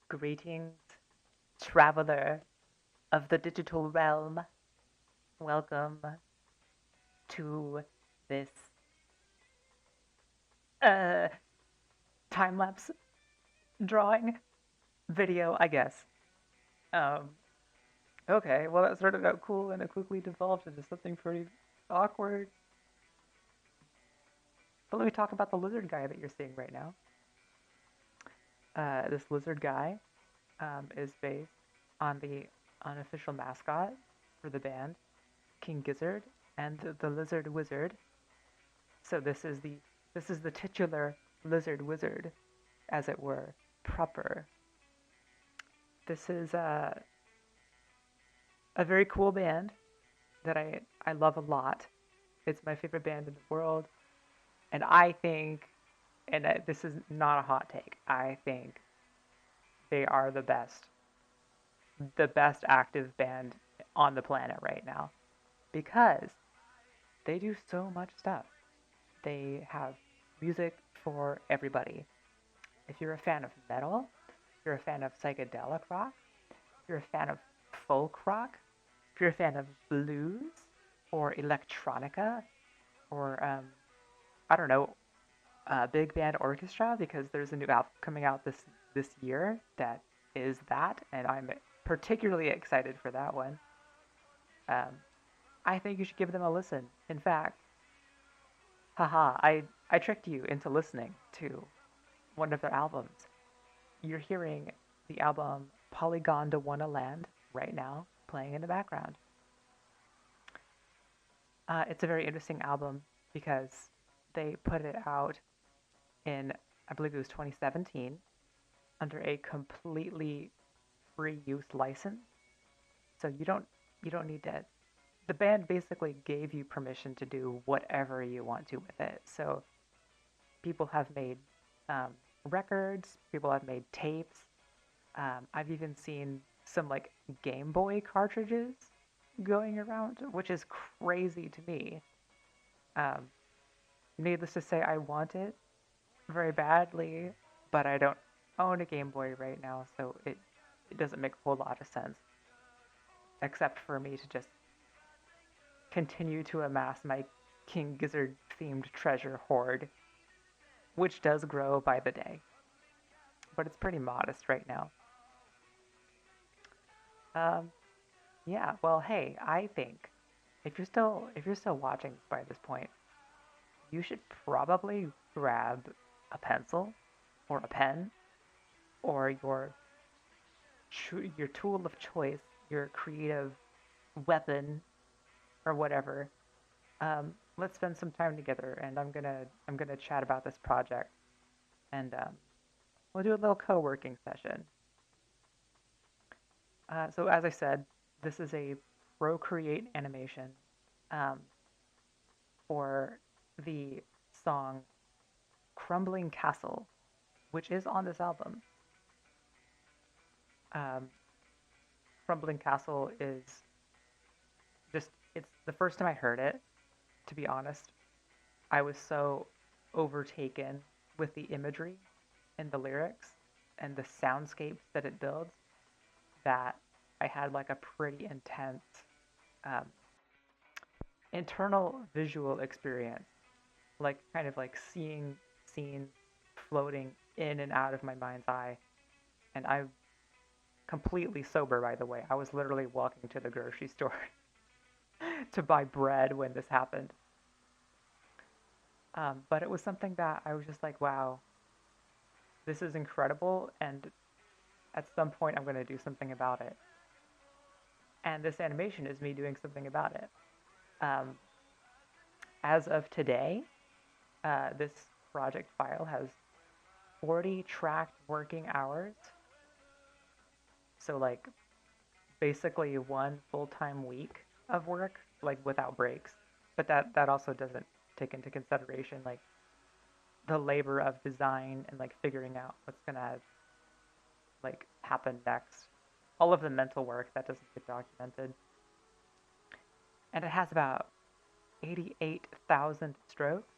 Greetings, traveler of the digital realm. Welcome to this uh, time lapse drawing video, I guess. Um, okay, well, that started out cool and it quickly devolved into something pretty awkward. But let me talk about the lizard guy that you're seeing right now. This lizard guy is based on the unofficial mascot for the band, King Gizzard, and the Lizard Wizard. So this is the titular lizard wizard, as it were, proper. This is a very cool band that I love a lot. It's my favorite band in the world, and I think, and this is not a hot take, I think they are the best active band on the planet right now because they do so much stuff. They have music for everybody. If you're a fan of metal, if you're a fan of psychedelic rock, if you're a fan of folk rock, if you're a fan of blues or electronica or I don't know, big band orchestra, because there's a new album coming out this year that is that, and I'm particularly excited for that one. Um, I think you should give them a listen. In fact, haha, I tricked you into listening to one of their albums. You're hearing the album Polygon to Wanna Land right now playing in the background. It's a very interesting album because they put it out in, I believe it was 2017, under a completely free use license. So you don't need to. The band basically gave you permission to do whatever you want to with it. So people have made um, records, people have made tapes. I've even seen some like Game Boy cartridges going around, which is crazy to me. Um, Needless to say, I want it very badly, but I don't own a Game Boy right now, so it doesn't make a whole lot of sense, except for me to just continue to amass my King Gizzard themed treasure hoard, which does grow by the day, but it's pretty modest right now. Um, yeah, well, hey, I think if you're still watching by this point, you should probably grab a pencil or a pen or your tool of choice, your creative weapon or whatever. Let's spend some time together, and I'm gonna chat about this project, and we'll do a little co-working session. So as I said, this is a Procreate animation um, for the song "Crumbling Castle," which is on this album. Um, Crumbling Castle is just, it's the first time I heard it, to be honest. I was so overtaken with the imagery and the lyrics and the soundscapes that it builds that I had like a pretty intense um, internal visual experience, like kind of like seeing scenes floating in and out of my mind's eye. And I'm completely sober, by the way. I was literally walking to the grocery store to buy bread when this happened. But it was something that I was just like, wow, this is incredible. And at some point, I'm going to do something about it. And this animation is me doing something about it. Um, as of today, this project file has 40 tracked working hours. So, like, basically one full-time week of work, like without breaks. But that also doesn't take into consideration like the labor of design and like figuring out what's gonna like happen next. All of the mental work that doesn't get documented. And it has about 88,000 strokes.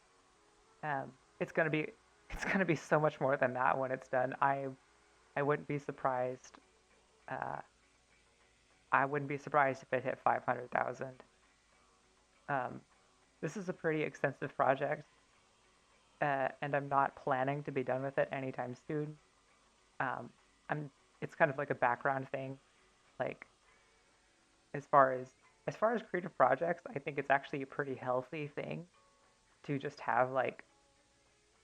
Um, it's gonna be it's gonna be so much more than that when it's done. I I wouldn't be surprised. Uh, I wouldn't be surprised if it hit 500,000. Um, this is a pretty extensive project, and I'm not planning to be done with it anytime soon. Um, I'm. It's kind of like a background thing. Like as far as as far as creative projects, I think it's actually a pretty healthy thing to just have like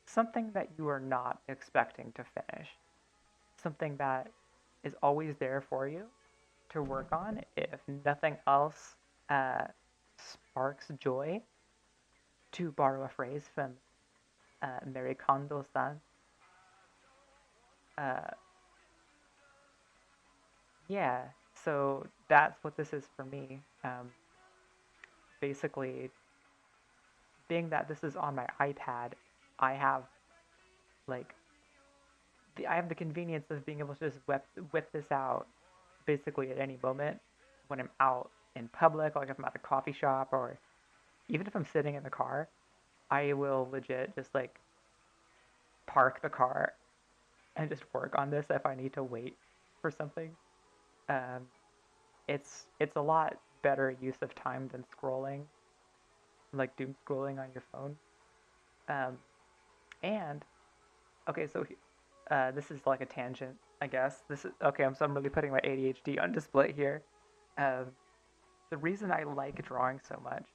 something that you are not expecting to finish, something that is always there for you to work on if nothing else sparks joy, to borrow a phrase from Mary Kondo-san. Uh, yeah, so that's what this is for me. Basically, being that this is on my iPad, I have like I have the convenience of being able to just whip this out basically at any moment when I'm out in public, like if I'm at a coffee shop or even if I'm sitting in the car, I will legit just like park the car and just work on this if I need to wait for something. Um, it's a lot better use of time than scrolling, like doom scrolling on your phone. Um, and okay, so this is like a tangent, I guess. This is okay. I'm really putting my ADHD on display here. Um, the reason I like drawing so much,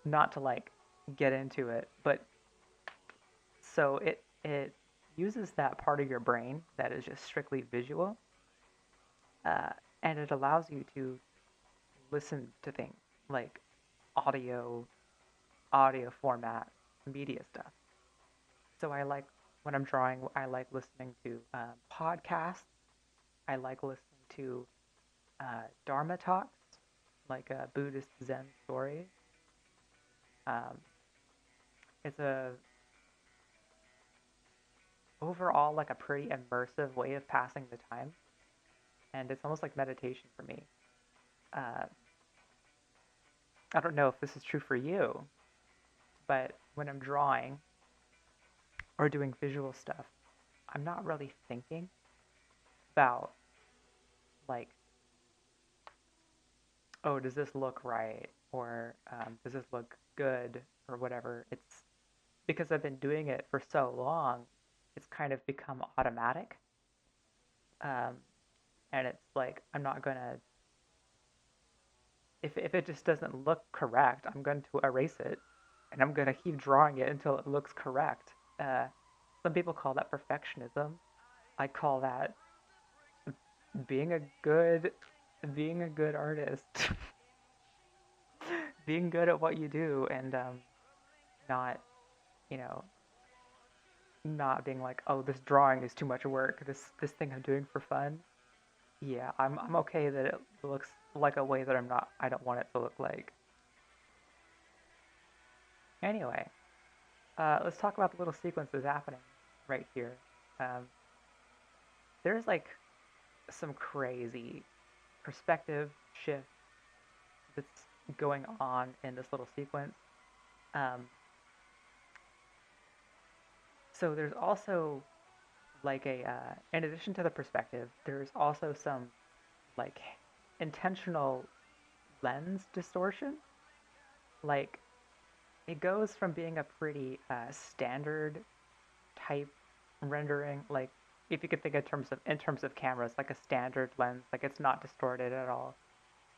not to like get into it, but so it uses that part of your brain that is just strictly visual, uh, and it allows you to listen to things like audio, audio format, media stuff. So I like when I'm drawing, I like listening to podcasts. I like listening to Dharma talks, like Buddhist Zen stories. Um, it's a overall like a pretty immersive way of passing the time, and it's almost like meditation for me. Uh, I don't know if this is true for you, but when I'm drawing or doing visual stuff, I'm not really thinking about like, oh, does this look right or does this look good or whatever. It's because I've been doing it for so long, it's kind of become automatic. Um, and it's like I'm not gonna if it just doesn't look correct, I'm going to erase it, and I'm gonna keep drawing it until it looks correct. Uh, some people call that perfectionism. I call that being a good being a good artist, being good at what you do, and not you know not being like, oh, this drawing is too much work. This thing I'm doing for fun. Yeah, I'm okay that it looks like a way that I don't want it to look like. Anyway, let's talk about the little sequences happening right here. Um, there's like some crazy perspective shift that's going on in this little sequence. Um, so there's also like in addition to the perspective, there's also some like intentional lens distortion. Like it goes from being a pretty standard type rendering, like if you could think in terms of cameras, like a standard lens, like it's not distorted at all.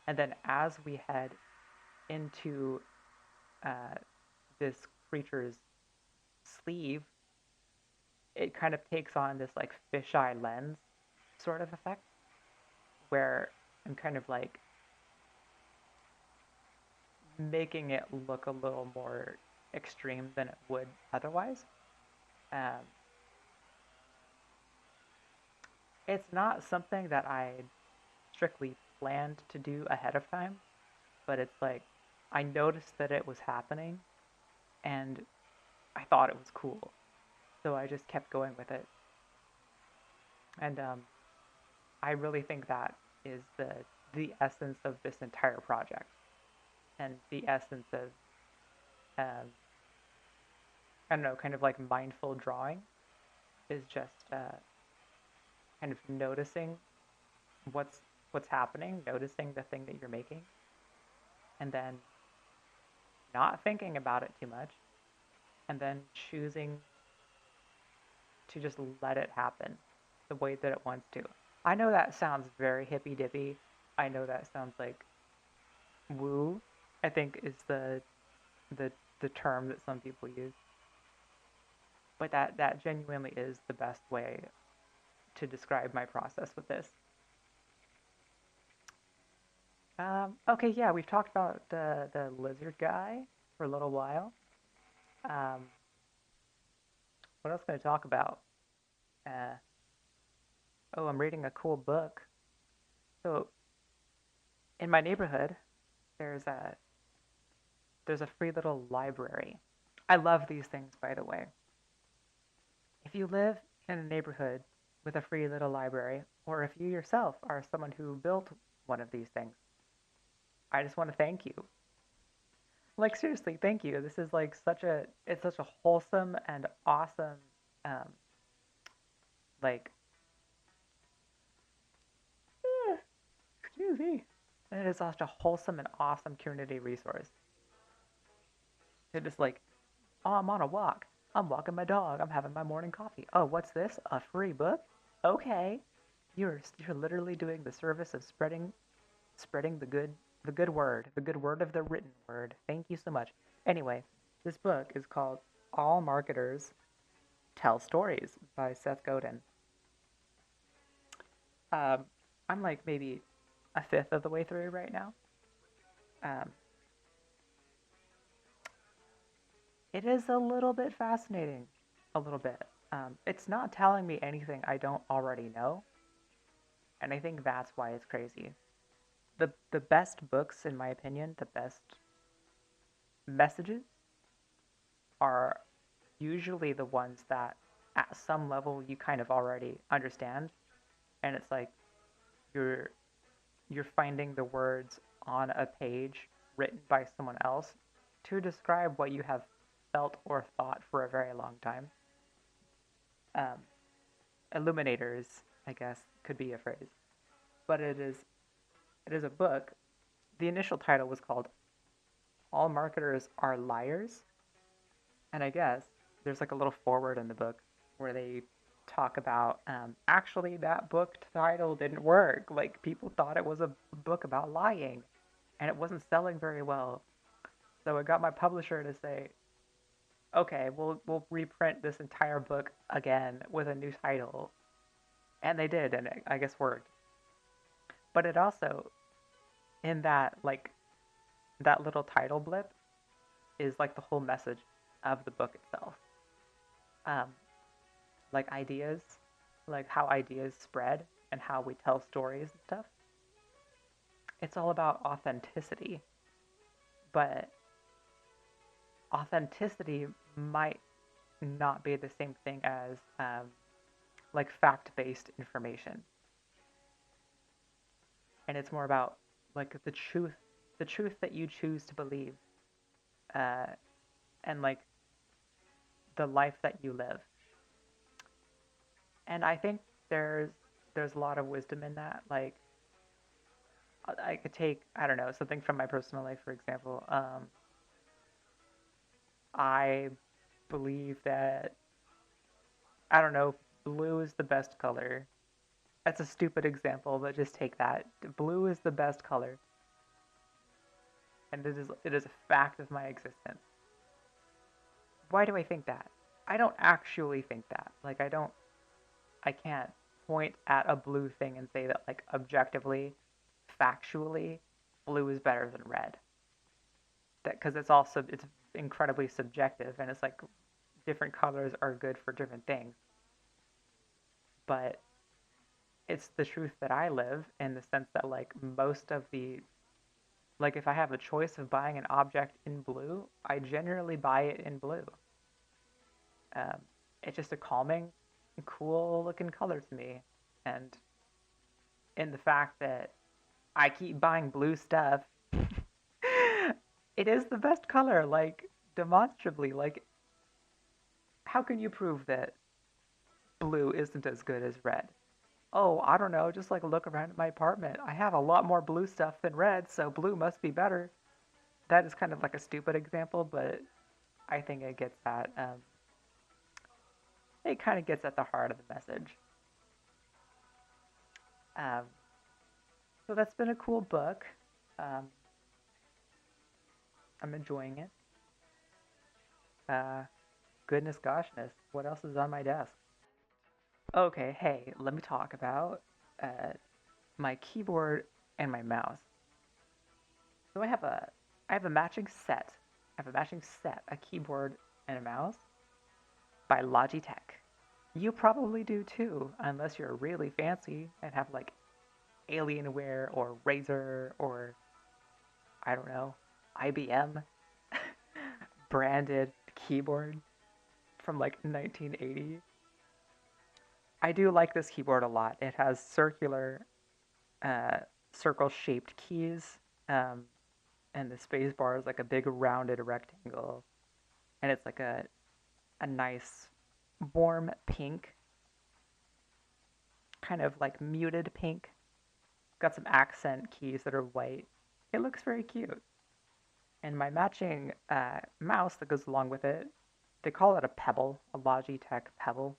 And then as we head into uh, this creature's sleeve, it kind of takes on this like fisheye lens sort of effect, where I'm kind of like making it look a little more extreme than it would otherwise. Um, it's not something that I strictly planned to do ahead of time, but it's like I noticed that it was happening and I thought it was cool. So I just kept going with it. And I really think that is the essence of this entire project and the essence of I don't know, kind of like mindful drawing is just kind of noticing what's what's happening, noticing the thing that you're making, and then not thinking about it too much, and then choosing to just let it happen the way that it wants to. I know that sounds very hippy dippy. I know that sounds like woo, I think is the the term that some people use. But that genuinely is the best way to describe my process with this. Okay, yeah, we've talked about the lizard guy for a little while. Um, what else can I talk about? Uh, oh, I'm reading a cool book. So in my neighborhood, there's a there's a free little library. I love these things, by the way. If you live in a neighborhood with a free little library, or if you yourself are someone who built one of these things, I just want to thank you. Like seriously, thank you. This is like such a wholesome and awesome um like excuse me. It is such a wholesome and awesome community resource. To just like, oh, I'm on a walk. I'm walking my dog. I'm having my morning coffee. Oh, what's this? A free book? Okay. You're literally doing the service of spreading the good word of the written word. Thank you so much. Anyway, this book is called All Marketers Tell Stories by Seth Godin. Um, I'm like maybe a fifth of the way through right now. Um, it is a little bit fascinating, a little bit. It's not telling me anything I don't already know, and I think that's why it's crazy. The best books, in my opinion, the best messages are usually the ones that at some level you kind of already understand, and it's like you're you're finding the words on a page written by someone else to describe what you have felt or thought for a very long time. Um, Illuminators, I guess, could be a phrase, but it is a book. The initial title was called "All Marketers Are Liars," and I guess there's like a little foreword in the book where they talk about actually that book title didn't work. Like people thought it was a book about lying, and it wasn't selling very well. So I got my publisher to say, okay, we'll reprint this entire book again with a new title, and they did, and it, I guess worked. But it also in that like that little title blip is like the whole message of the book itself. Um, like ideas, like how ideas spread and how we tell stories and stuff. It's all about authenticity, but authenticity might not be the same thing as like fact-based information, and it's more about like the truth that you choose to believe, uh, and like the life that you live. And I think there's a lot of wisdom in that. Like I could take I don't know something from my personal life, for example. I believe that I don't know blue is the best color. That's a stupid example, but just take that. Blue is the best color, and it is a fact of my existence. Why do I think that? I don't actually think that. Like I can't point at a blue thing and say that like objectively, factually, blue is better than red. That because it's also it's incredibly subjective, and it's like different colors are good for different things. But it's the truth that I live in the sense that like most of the like if I have a choice of buying an object in blue, I generally buy it in blue. Um, it's just a calming, cool looking color to me, and in the fact that I keep buying blue stuff, it is the best color. Like demonstrably, like how can you prove that blue isn't as good as red? oh, I don't know, just like look around at my apartment. I have a lot more blue stuff than red, so blue must be better. That is kind of like a stupid example, but I think it gets at it kind of gets at the heart of the message. Um, so that's been a cool book. Um, I'm enjoying it. Uh, Goodness goshness, what else is on my desk? Okay, hey, let me talk about uh, my keyboard and my mouse. So I have a matching set. I have a matching set, a keyboard and a mouse by Logitech. You probably do too, unless you're really fancy and have like Alienware or Razer or I don't know, IBM branded keyboard from like 1980. I do like this keyboard a lot. It has uh, circle-shaped keys, um, and the space bar is like a big rounded rectangle, and it's like a nice warm pink, kind of like muted pink. Got some accent keys that are white. It looks very cute. And my matching mouse that goes along with it, they call it a Pebble, a Logitech Pebble.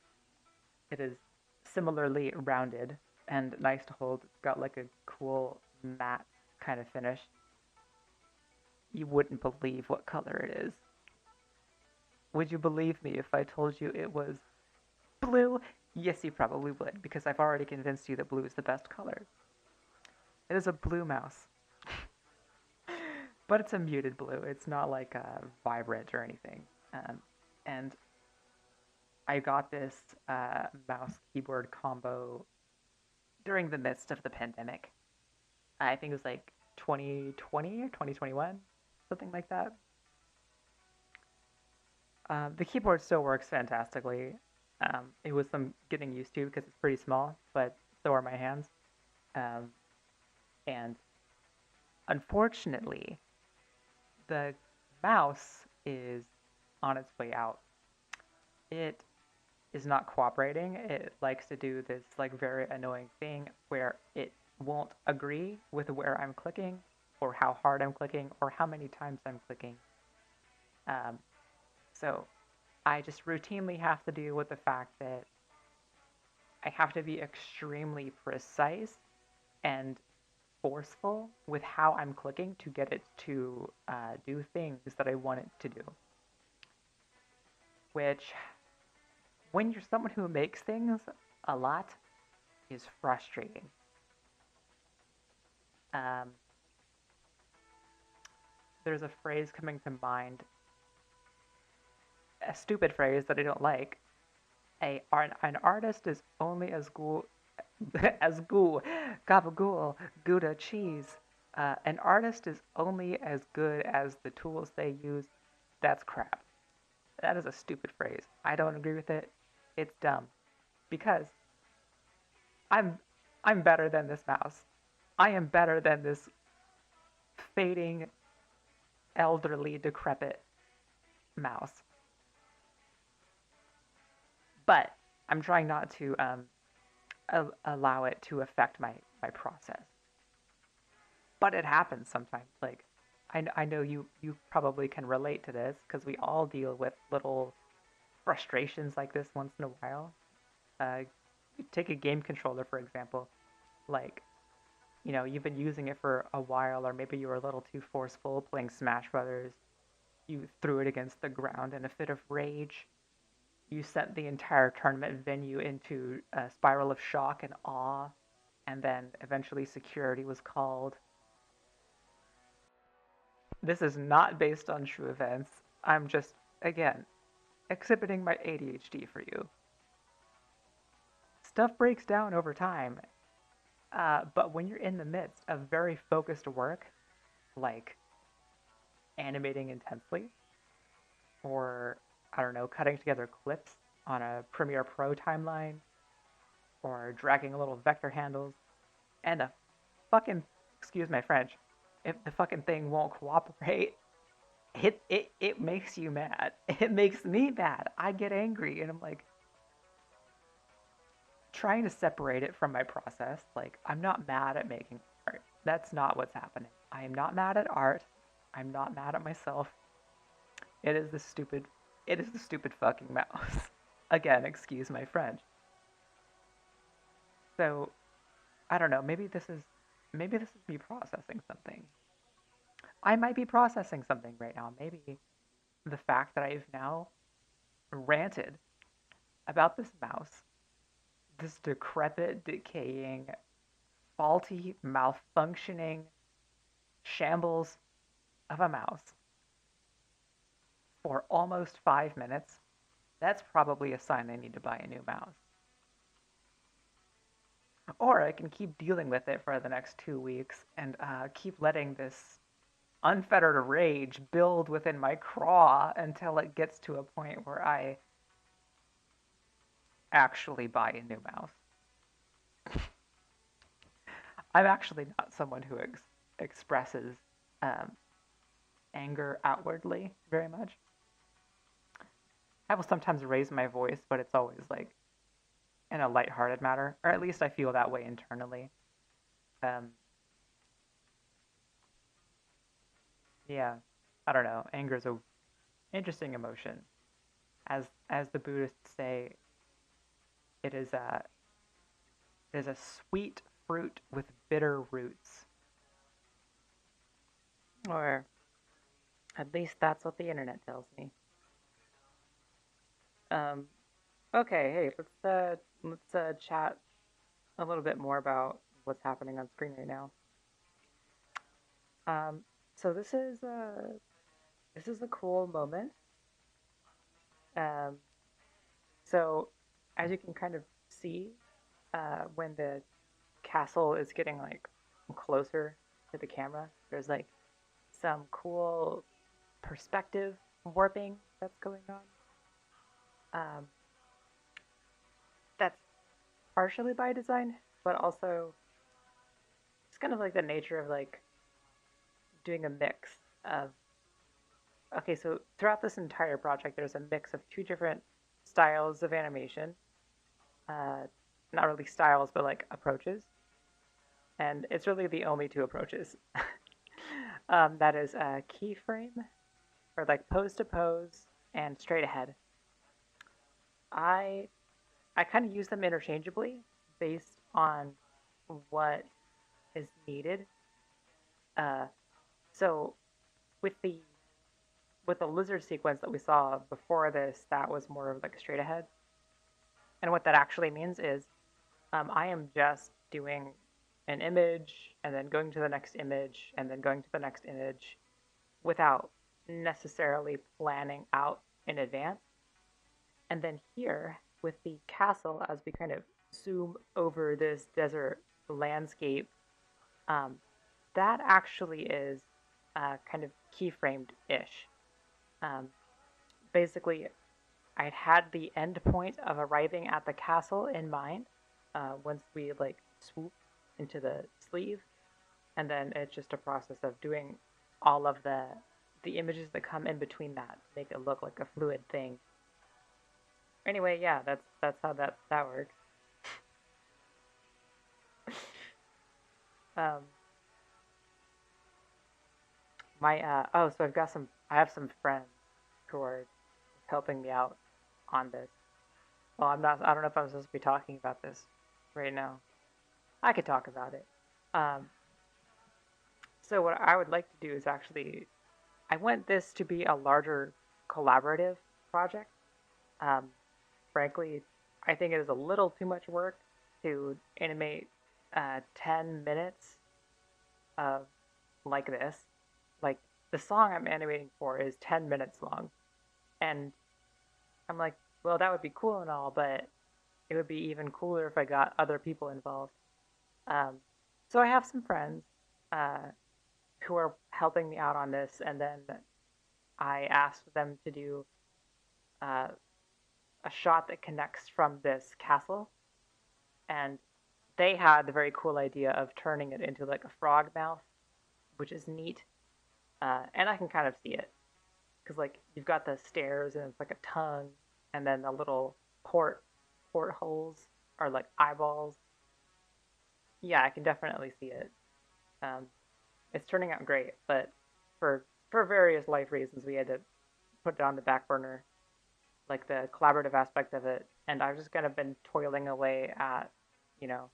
It is similarly rounded and nice to hold. It's got like a cool matte kind of finish. You wouldn't believe what color it is. Would you believe me if I told you it was blue? Yes, you probably would, because I've already convinced you that blue is the best color. It is a blue mouse, but it's a muted blue. It's not like a vibrant or anything. And I got this mouse keyboard combo during the midst of the pandemic. I think it was like 2020 or 2021, something like that. The keyboard still works fantastically. It was some getting used to because it's pretty small, but so are my hands. Um, and unfortunately, the mouse is on its way out. It is not cooperating. It likes to do this like very annoying thing where it won't agree with where I'm clicking or how hard I'm clicking or how many times I'm clicking. Um, so I just routinely have to deal with the fact that I have to be extremely precise and forceful with how I'm clicking to get it to do things that I want it to do. Which, when you're someone who makes things a lot, is frustrating. Um, there's a phrase coming to mind, a stupid phrase that I don't like. An artist is only as good as goo, gabagool, Gouda cheese. An artist is only as good as the tools they use. That's crap. That is a stupid phrase. I don't agree with it. It's dumb. Because I'm I'm better than this mouse. I am better than this fading, elderly, decrepit mouse. But I'm trying not to allow it to affect my process. But it happens sometimes. Like I know you probably can relate to this because we all deal with little frustrations like this once in a while. Uh, Take a game controller for example. Like you've been using it for a while, or maybe you were a little too forceful playing Smash Brothers. You threw it against the ground in a fit of rage. You sent the entire tournament venue into a spiral of shock and awe, and then eventually security was called. This is not based on true events. I'm just, again, exhibiting my ADHD for you. Stuff breaks down over time, but when you're in the midst of very focused work, like animating intensely, or I don't know, cutting together clips on a Premiere Pro timeline, or dragging a little vector handles, and the fucking, excuse my French, if the fucking thing won't cooperate, it makes you mad. It makes me mad. I get angry, and I'm like, trying to separate it from my process. Like, I'm not mad at making art. That's not what's happening. I am not mad at art. I'm not mad at myself. It is the stupid it is the stupid fucking mouse. Again, excuse my French. So, I don't know, maybe this is me processing something. I might be processing something right now. Maybe the fact that I've now ranted about this mouse, this decrepit, decaying, faulty, malfunctioning shambles of a mouse for almost 5 minutes, that's probably a sign I need to buy a new mouse. Or I can keep dealing with it for the next 2 weeks and keep letting this unfettered rage build within my craw until it gets to a point where I actually buy a new mouse. I'm actually not someone who expresses um, anger outwardly very much. I will sometimes raise my voice, but it's always like in a lighthearted manner, or at least I feel that way internally. Um, yeah, I don't know. Anger is a interesting emotion. As the Buddhists say, it is a it is a sweet fruit with bitter roots, or at least that's what the internet tells me. Um, okay, hey, let's chat a little bit more about what's happening on screen right now. Um, so this is a cool moment. Um, so as you can kind of see, when the castle is getting like closer to the camera, there's like some cool perspective warping that's going on. Um, that's partially by design, but also it's kind of like the nature of like doing a mix of. Okay, so throughout this entire project, there's a mix of two different styles of animation. Uh, Not really styles, but like approaches. And it's really the only two approaches. That is a keyframe, or like pose to pose, and straight ahead. I I kind of use them interchangeably based on what is needed. Uh, so with the lizard sequence that we saw before this, that was more of like straight ahead. And what that actually means is I am just doing an image and then going to the next image and then going to the next image without necessarily planning out in advance. And then here with the castle, as we kind of zoom over this desert landscape, um, that actually is kind of keyframed ish. Um, Basically, I'd had the end point of arriving at the castle in mind once we like swoop into the sleeve, and then it's just a process of doing all of the images that come in between that to make it look like a fluid thing. Anyway, yeah, that's how that works. Um, my oh, so I have some friends who are helping me out on this. Well, I don't know if I'm supposed to be talking about this right now. I could talk about it. Um, so what I would like to do is actually, I want this to be a larger collaborative project. Um, Frankly, I think it is a little too much work to animate 10 minutes of like this. Like the song I'm animating for is 10 minutes long. And I'm like, well, that would be cool and all, but it would be even cooler if I got other people involved. Um, so I have some friends uh, who are helping me out on this, and then I asked them to do uh, a shot that connects from this castle, and they had the very cool idea of turning it into like a frog mouth, which is neat, and I can kind of see it because like you've got the stairs and it's like a tongue, and then the little portholes. are like eyeballs. Yeah, I can definitely see it. Um, it's turning out great, but for various life reasons, we had to put it on the back burner, like the collaborative aspect of it. And I've just kind of been toiling away at, you know,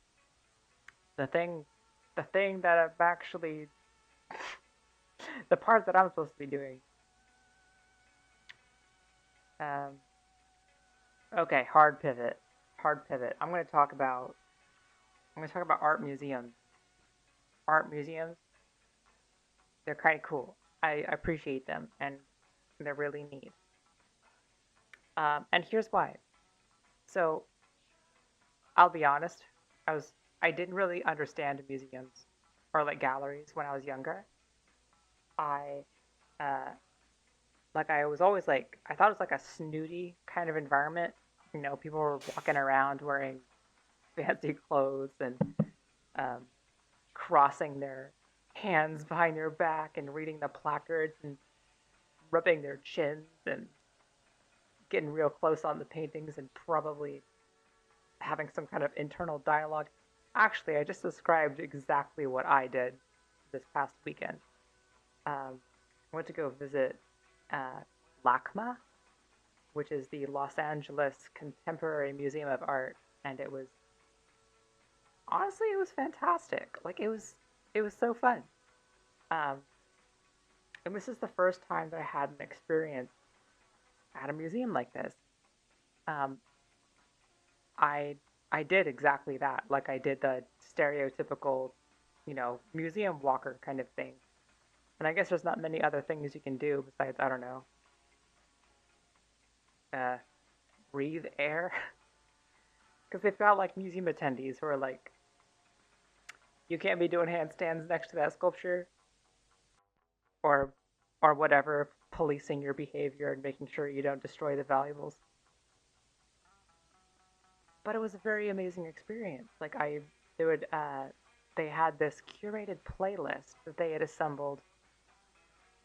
the thing, the thing that I'm actually, the part that I'm supposed to be doing. Um, okay, hard pivot, hard pivot. I'm going to talk about art museums. Art museums, they're kind of cool. I appreciate them, and they're really neat. And here's why. So I'll be honest, I was I didn't really understand museums or like galleries when I was younger. I uh, I was always like I thought it was like a snooty kind of environment. You know, people were walking around wearing fancy clothes and um, crossing their hands behind their back and reading the placards and rubbing their chins and getting real close on the paintings and probably having some kind of internal dialogue. Actually, I just described exactly what I did this past weekend. I went to go visit uh, LACMA, which is the Los Angeles Contemporary Museum of Art, and it was honestly it was fantastic. It was so fun. Um, and this is the first time that I had an experience at a museum like this. Um, I I did exactly that. Like I did the stereotypical, museum walker kind of thing. And I guess there's not many other things you can do besides, I don't know, uh, breathe air. Because they've got like museum attendees who are like, you can't be doing handstands next to that sculpture, or or whatever, policing your behavior and making sure you don't destroy the valuables. But it was a very amazing experience. They would, they had this curated playlist that they had assembled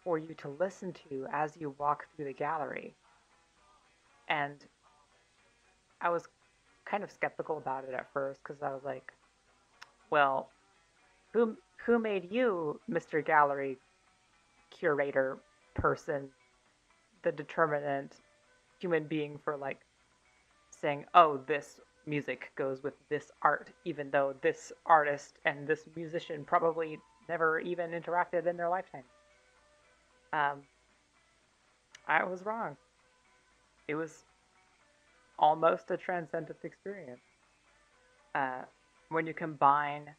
for you to listen to as you walk through the gallery. And I was kind of skeptical about it at first because I was like, well, who made you, Mr. Gallery curator person, the determinant human being for like saying, oh, this music goes with this art, even though this artist and this musician probably never even interacted in their lifetime. Um, I was wrong. It was almost a transcendent experience. Uh, when you combine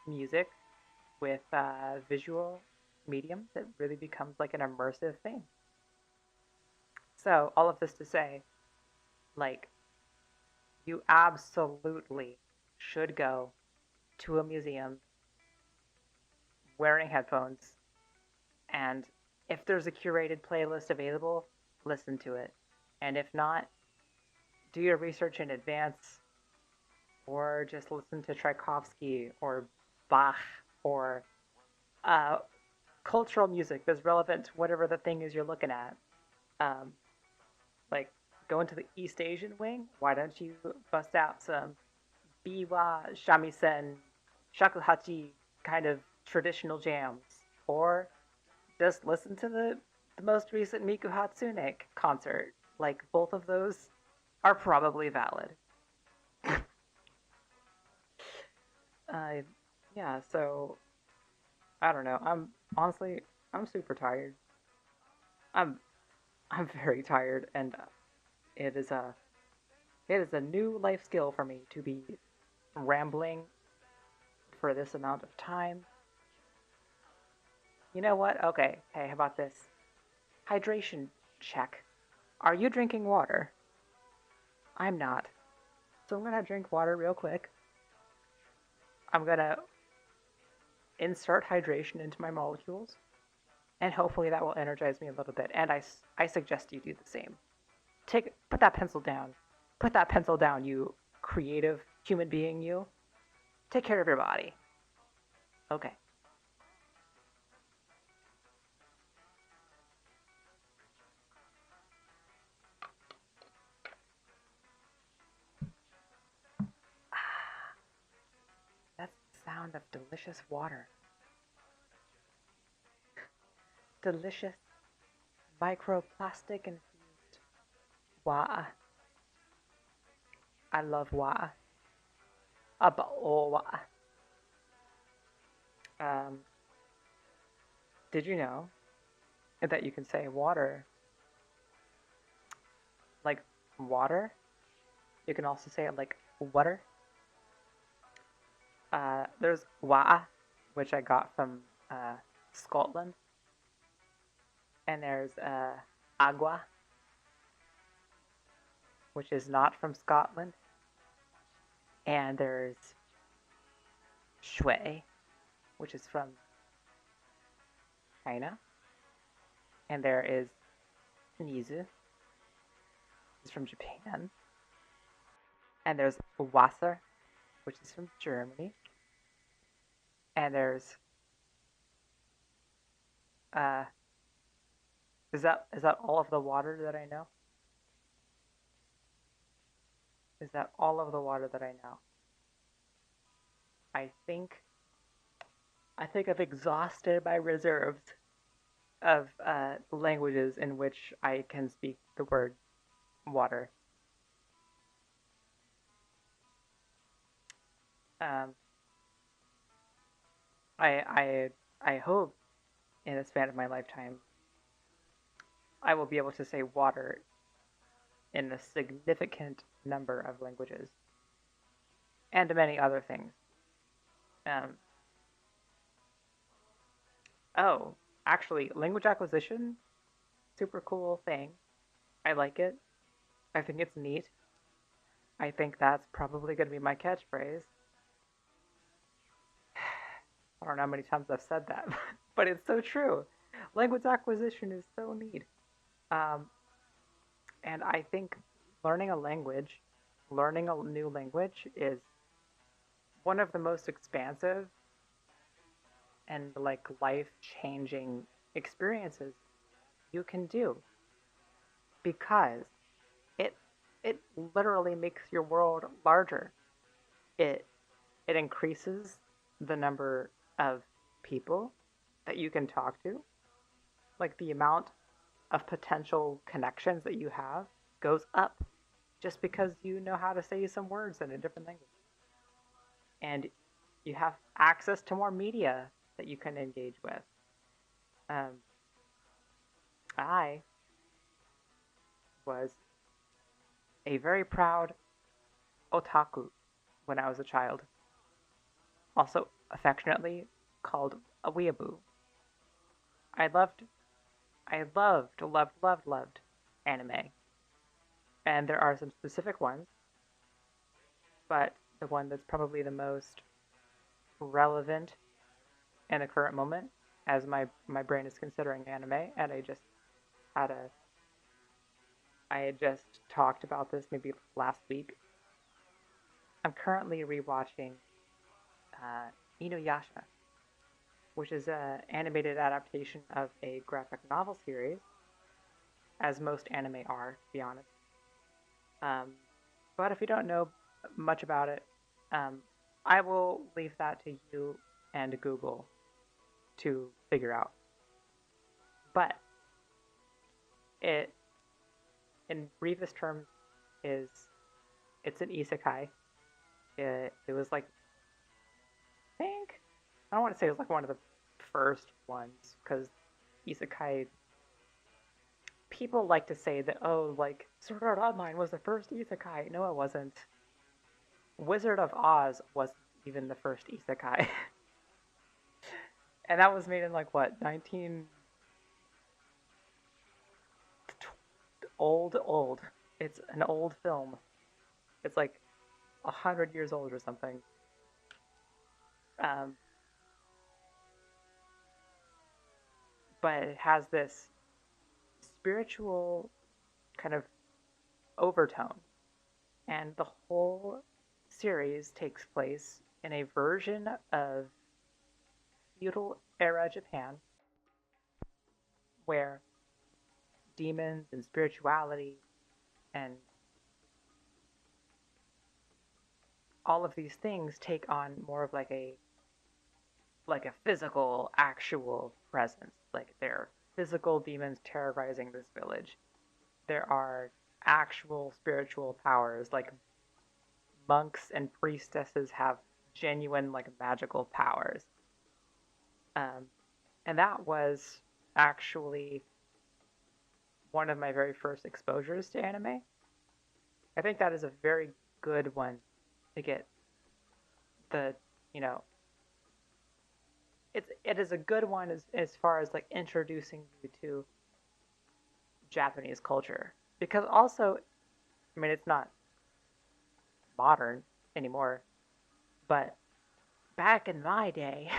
music with visual mediums, it really becomes like an immersive thing. So, all of this to say, like, you absolutely should go to a museum wearing headphones, and if there's a curated playlist available, listen to it. And if not, do your research in advance, or just listen to Tchaikovsky or Bach or uh, cultural music that's relevant to whatever the thing is you're looking at. Um, like going to the East Asian wing, why don't you bust out some biwa, shamisen, shakuhachi kind of traditional jams, or just listen to the most recent Miku Hatsune concert. Like both of those are probably valid. Uh, yeah, so I don't know. I'm super tired. I'm I'm very tired, and it is a it is a new life skill for me to be rambling for this amount of time. You know what? Okay, hey, how about this? Hydration check. Are you drinking water? I'm not. So I'm gonna drink water real quick. I'm gonna insert hydration into my molecules, and hopefully that will energize me a little bit. And I suggest you do the same. Put that pencil down. Put that pencil down, you creative human being, you. Take care of your body. Okay. sound of delicious water. Delicious microplastic infused water. I love water. Water. Um, did you know that you can say water like water? You can also say it like water. There's water, which I got from Scotland, and there's agua, which is not from Scotland, and there's shui, which is from China, and there is nizu, which is from Japan, and there's Wasser, which is from Germany, and there's is that all of the water that I know? Is that all of the water that I know? I think I've exhausted my reserves of languages in which I can speak the word water. Um, I hope in the span of my lifetime I will be able to say water in a significant number of languages and many other things. Um, oh, actually, language acquisition, super cool thing. I like it. I think it's neat. I think that's probably going to be my catchphrase. I don't know how many times I've said that, but it's so true. Language acquisition is so neat. Um, and I think learning a language, learning a new language is one of the most expansive and like life-changing experiences you can do because it it literally makes your world larger. It it increases the number of people that you can talk to, like the amount of potential connections that you have goes up just because you know how to say some words in a different language. And you have access to more media that you can engage with. Um, I was a very proud otaku when I was a child, also affectionately called a weeaboo. I loved, loved anime. And there are some specific ones, but the one that's probably the most relevant in the current moment, as my brain is considering anime, and had a, I had just talked about this maybe last week. I'm currently rewatching Inuyasha, which is an animated adaptation of a graphic novel series, as most anime are, to be honest. Um, but if you don't know much about it, um, I will leave that to you and Google to figure out. But it, in briefest terms, is it's an isekai. It was like I don't want to say it was like one of the first ones because isekai people like to say that like Sword Art Online was the first isekai. No, it wasn't. Wizard of Oz wasn't even the first isekai. And that was made in like what 19 old. It's an old film. It's like 100 years old or something. Um, but it has this spiritual kind of overtone, and the whole series takes place in a version of feudal era Japan where demons and spirituality and all of these things take on more of like a like a physical, actual presence. Like there are physical demons terrorizing this village. There are actual spiritual powers, like monks and priestesses have genuine, like magical powers. Um, and that was actually one of my very first exposures to anime. I think that is a very good one to get the, you know, it is a good one as far as like introducing you to Japanese culture because also, I mean, it's not modern anymore, but back in my day,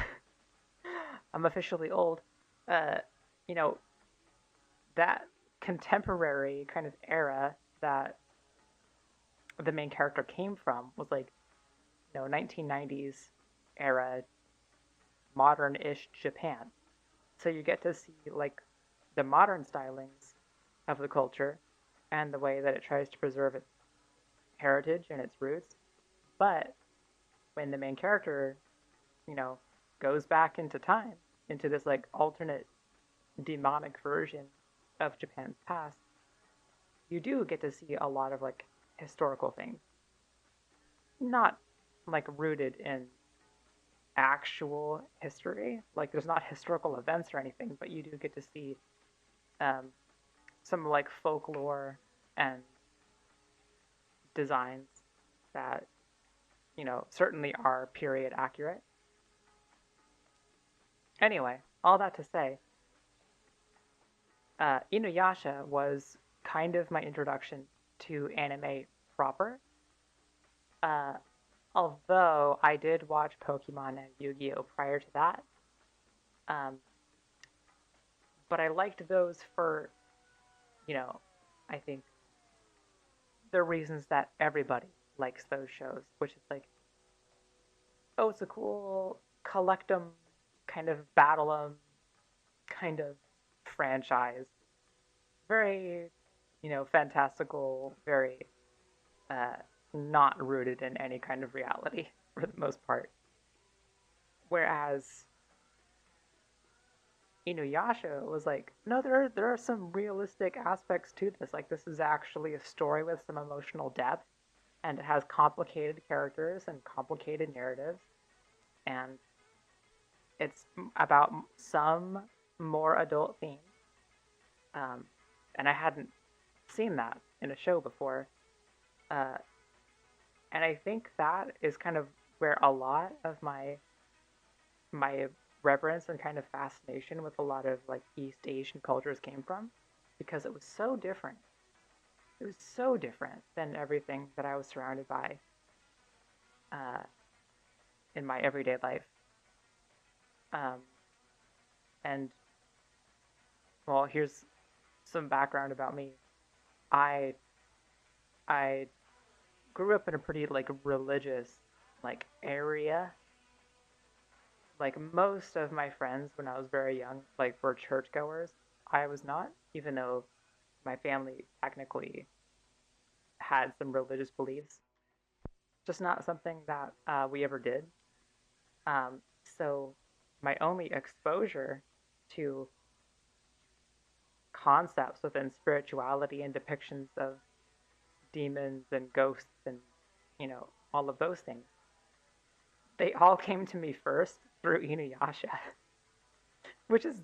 I'm officially old. Uh, you know, that contemporary kind of era that the main character came from was like, 1990s era modern-ish Japan. So you get to see like the modern stylings of the culture and the way that it tries to preserve its heritage and its roots. But when the main character, you know, goes back into time, into this like alternate demonic version of Japan's past, you do get to see a lot of like historical things. Not like rooted in actual history, like there's not historical events or anything, but you do get to see um, some like folklore and designs that certainly are period accurate. Anyway, all that to say, Inuyasha was kind of my introduction to anime proper. Uh, Although I did watch Pokemon and Yu-Gi-Oh prior to that, um, but I liked those for, you know, I think the reasons that everybody likes those shows, which is like, oh, it's a cool collect 'em, kind of battle 'em, kind of franchise. Very, fantastical, very uh, not rooted in any kind of reality for the most part. Whereas Inuyasha was like, no, there are some realistic aspects to this. Like this is actually a story with some emotional depth, and it has complicated characters and complicated narratives, and it's about some more adult themes. Um, and I hadn't seen that in a show before, uh, and I think that is kind of where a lot of my reverence and kind of fascination with a lot of like East Asian cultures came from, because it was so different. It was so different than everything that I was surrounded by uh, in my everyday life. Um, and well, here's some background about me. I I grew up in a pretty like religious like area. Like most of my friends when I was very young, like were churchgoers. I was not, even though my family technically had some religious beliefs. Just not something that we ever did. So my only exposure to concepts within spirituality and depictions of demons and ghosts and all of those things, they all came to me first through Inuyasha, which is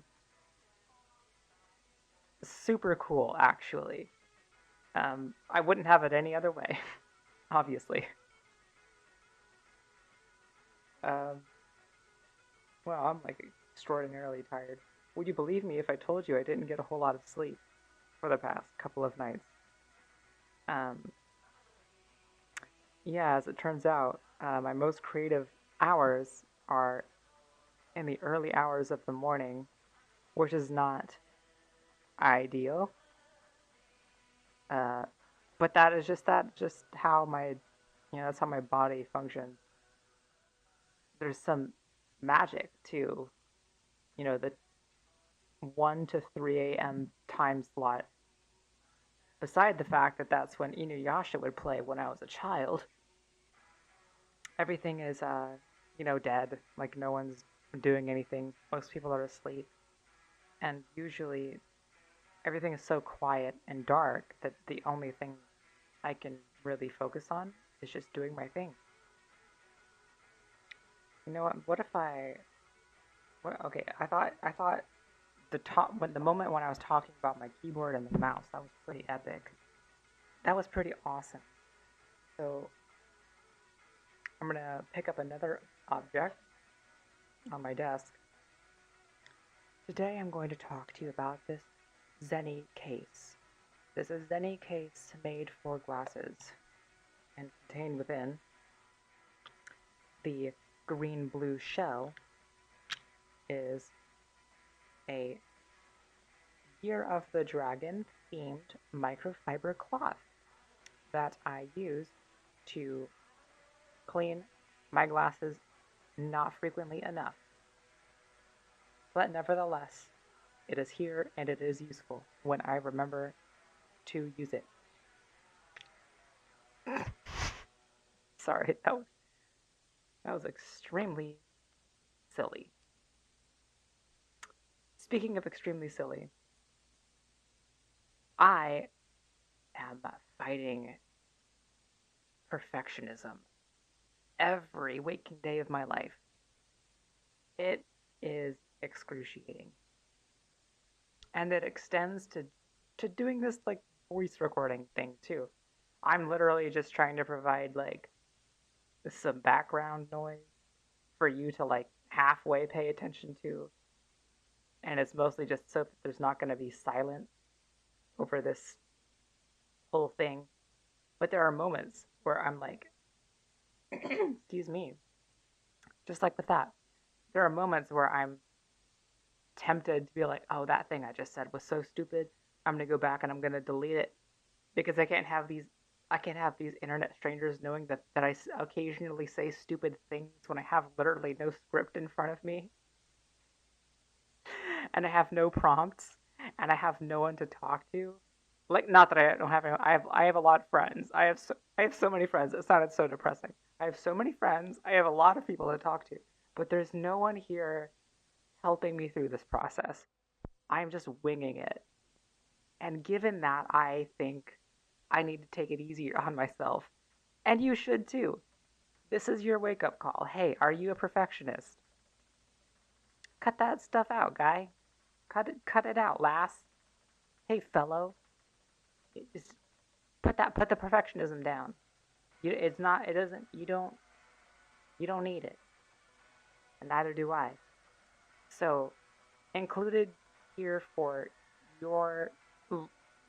super cool actually. I wouldn't have it any other way, obviously. Um, well, I'm like extraordinarily tired. Would you believe me if I told you I didn't get a whole lot of sleep for the past couple of nights? Um, yeah, as it turns out, my most creative hours are in the early hours of the morning, which is not ideal. Uh, but just how that's how my body functions. There's some magic to, the 1 to 3 a.m. time slot. Beside the fact that that's when Inuyasha would play when I was a child, everything is, dead. Like no one's doing anything. Most people are asleep, and usually everything is so quiet and dark that the only thing I can really focus on is just doing my thing. You know what? What if I? What? Okay, I thought the moment when I was talking about my keyboard and the mouse, that was pretty epic. That was pretty awesome. So I'm gonna pick up another object on my desk. Today I'm going to talk to you about this Zenny case. This is Zenny case made for glasses and contained within the green-blue shell is a Year of the Dragon themed microfiber cloth that I use to clean my glasses not frequently enough. But nevertheless, it is here and it is useful when I remember to use it. Sorry, that was extremely silly. Speaking of extremely silly, I am fighting perfectionism every waking day of my life. It is excruciating. And it extends to doing this like voice recording thing too. I'm literally just trying to provide like some background noise for you to like halfway pay attention to. And it's mostly just so that there's not going to be silence over this whole thing. But there are moments where I'm like, excuse me, just like with that. There are moments where I'm tempted to be like, oh, that thing I just said was so stupid. I'm going to go back and I'm going to delete it because I can't have these internet strangers knowing that I occasionally say stupid things when I have literally no script in front of me and I have no prompts and I have no one to talk to. Like, not that I don't have, I have a lot of friends. I have so many friends. It sounded so depressing. I have so many friends. I have a lot of people to talk to, but there's no one here helping me through this process. I'm just winging it. And given that, I think I need to take it easier on myself. And you should too. This is your wake up call. Hey, are you a perfectionist? Cut that stuff out, guy. Cut it out, lass. Hey, fellow. Just put the perfectionism down. It's not, it doesn't, you don't need it. And neither do I. So, included here for your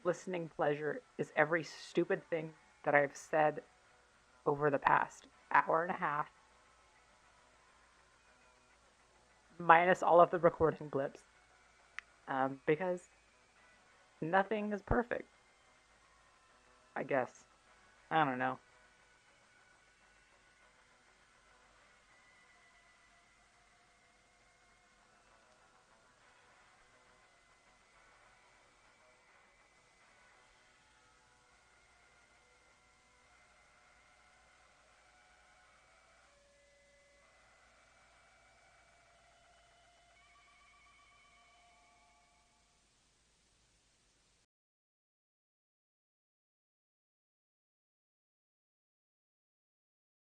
listening pleasure is every stupid thing that I've said over the past hour and a half, minus all of the recording blips, because nothing is perfect, I guess. I don't know.